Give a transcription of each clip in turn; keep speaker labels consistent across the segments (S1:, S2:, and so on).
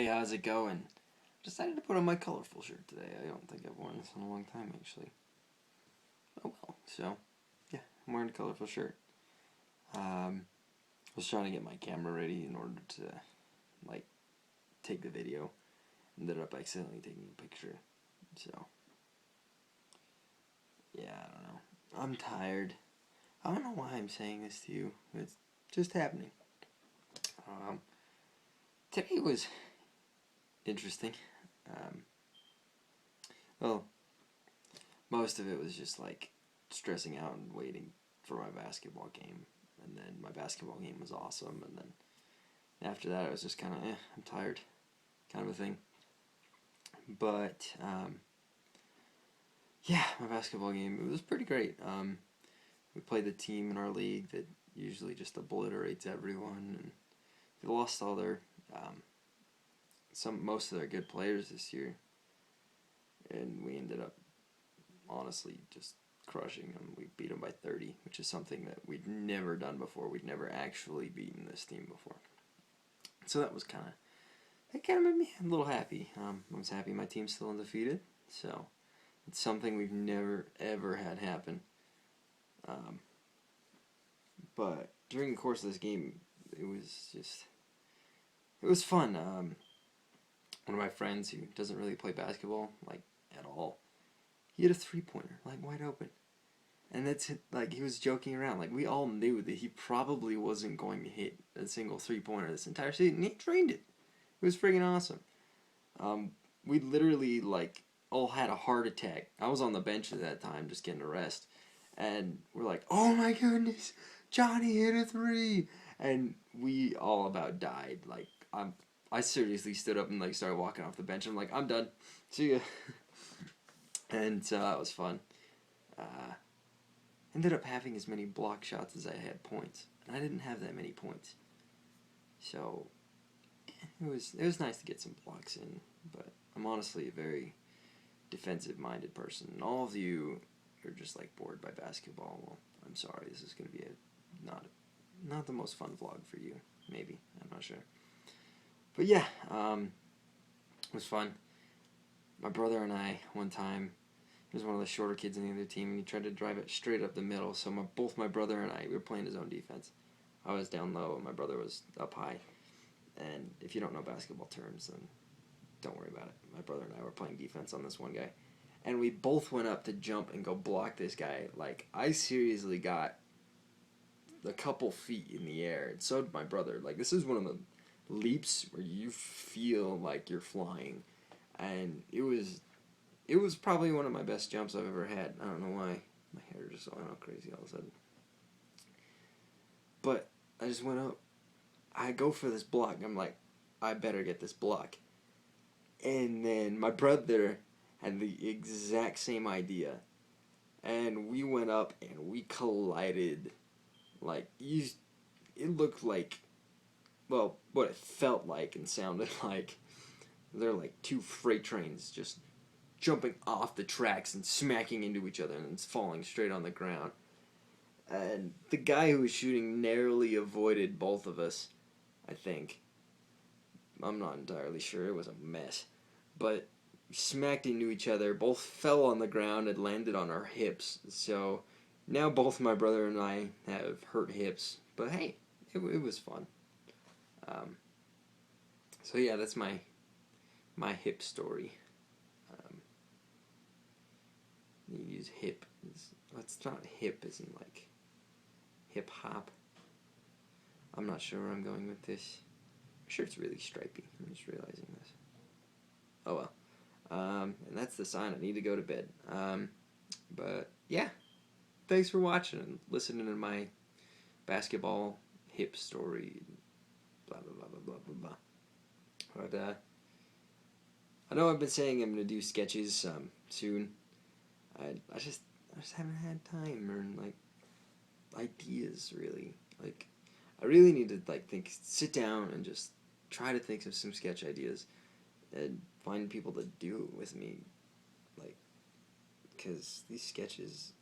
S1: Hey, how's it going? Decided to put on my colorful shirt today. I don't think I've worn this in a long time, actually. Oh well, so, yeah, I'm wearing a colorful shirt. I was trying to get my camera ready in order to, like, take the video. Ended up accidentally taking a picture. So, yeah, I don't know. I'm tired. I don't know why I'm saying this to you. It's just happening. Um, Today was interesting. Um, well, most of it was just like stressing out and waiting for my basketball game. And then my basketball game was awesome. And then after that, I was just kind of, I'm tired, kind of a thing. But yeah, my basketball game, it was pretty great. We played the team in our league that usually just obliterates everyone. And they lost all their, most of their good players this year. And we ended up honestly just crushing them. We beat them by 30, which is something that we'd never done before. We'd never actually beaten this team before. So that kind of made me a little happy. I was happy my team's still undefeated. So it's something we've never ever had happen. But during the course of this game, it was fun. One of my friends who doesn't really play basketball like at all, he had a 3-pointer like wide open. And that's it, like he was joking around. Like we all knew that he probably wasn't going to hit a single 3-pointer this entire season. And he trained it. It was freaking awesome. We literally like all had a heart attack. I was on the bench at that time, just getting a rest, and we're like, "Oh my goodness, Johnny hit a 3!" And we all about died. Like I seriously stood up and like started walking off the bench. I'm like, "I'm done. See ya." And so that was fun. Uh, Ended up having as many block shots as I had points, and I didn't have that many points. So it was nice to get some blocks in, but I'm honestly a very defensive minded person. And all of you are just like bored by basketball. Well, I'm sorry. This is going to be not the most fun vlog for you. Maybe, I'm not sure. But yeah, it was fun. My brother and I one time, he was one of the shorter kids in the other team, and he tried to drive it straight up the middle. So both my brother and I, we were playing his own defense. I was down low, and my brother was up high. And if you don't know basketball terms, then don't worry about it. My brother and I were playing defense on this one guy. And we both went up to jump and go block this guy. Like, I seriously got a couple feet in the air. And so did my brother. Like, this is one of the leaps where you feel like you're flying. And it was probably one of my best jumps I've ever had. I don't know why. My hair just went all crazy all of a sudden. But I just went up. I go for this block. I'm like, I better get this block. And then my brother had the exact same idea. And we went up and we collided. Like, it looked like, well, what it felt like and sounded like. They're like two freight trains just jumping off the tracks and smacking into each other and it's falling straight on the ground. And the guy who was shooting narrowly avoided both of us, I think. I'm not entirely sure. It was a mess. But we smacked into each other. Both fell on the ground and landed on our hips. So now both my brother and I have hurt hips. But hey, it was fun. So yeah, that's my hip story. You use hip. It's not hip as in like hip hop. I'm not sure where I'm going with this. My shirt's really stripy. I'm just realizing this. Oh well. And that's the sign. I need to go to bed. But yeah, thanks for watching and listening to my basketball hip story. Blah blah blah blah blah blah blah. But I know I've been saying I'm gonna do sketches soon. I just haven't had time or like ideas really. Like I really need to like sit down and just try to think of some sketch ideas and find people to do it with me. Like, because these sketches,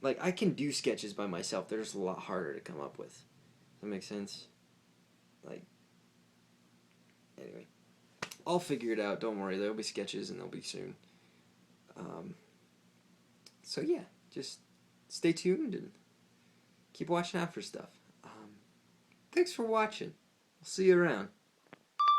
S1: like I can do sketches by myself. They're just a lot harder to come up with. Does that make sense? Like, anyway, I'll figure it out. Don't worry. There'll be sketches and they'll be soon. So yeah, just stay tuned and keep watching out for stuff. Thanks for watching. I'll see you around.